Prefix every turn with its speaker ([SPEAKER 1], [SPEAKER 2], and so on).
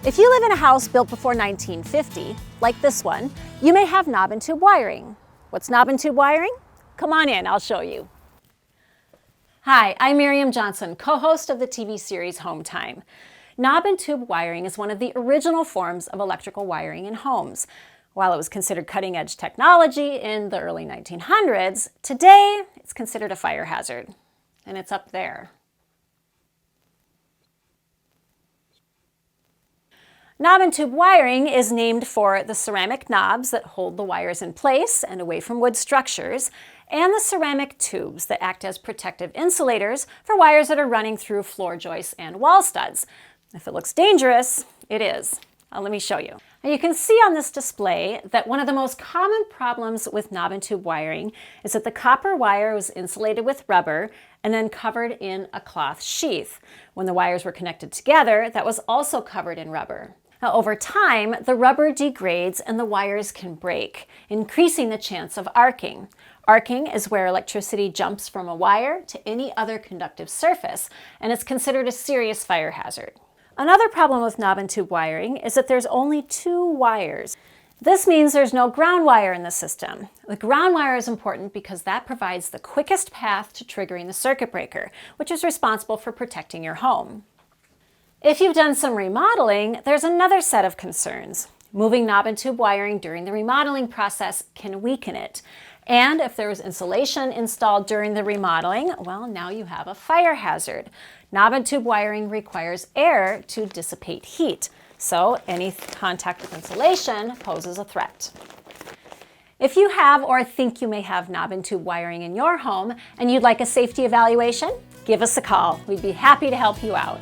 [SPEAKER 1] If you live in a house built before 1950, like this one, you may have knob and tube wiring. What's knob and tube wiring? Come on in, I'll show you. Hi, I'm Miriam Johnson, co-host of the TV series Home Time. Knob and tube wiring is one of the original forms of electrical wiring in homes. While it was considered cutting-edge technology in the early 1900s, today it's considered a fire hazard, and it's up there. Knob and tube wiring is named for the ceramic knobs that hold the wires in place and away from wood structures, and the ceramic tubes that act as protective insulators for wires that are running through floor joists and wall studs. If it looks dangerous, it is. Let me show you. Now you can see on this display that one of the most common problems with knob and tube wiring is that the copper wire was insulated with rubber and then covered in a cloth sheath. When the wires were connected together, that was also covered in rubber. Now, over time, the rubber degrades and the wires can break, increasing the chance of arcing. Arcing is where electricity jumps from a wire to any other conductive surface, and it's considered a serious fire hazard. Another problem with knob and tube wiring is that there's only 2 wires. This means there's no ground wire in the system. The ground wire is important because that provides the quickest path to triggering the circuit breaker, which is responsible for protecting your home. If you've done some remodeling, there's another set of concerns. Moving knob and tube wiring during the remodeling process can weaken it. And if there was insulation installed during the remodeling, well, now you have a fire hazard. Knob and tube wiring requires air to dissipate heat, so any contact with insulation poses a threat. If you have or think you may have knob and tube wiring in your home and you'd like a safety evaluation, give us a call. We'd be happy to help you out.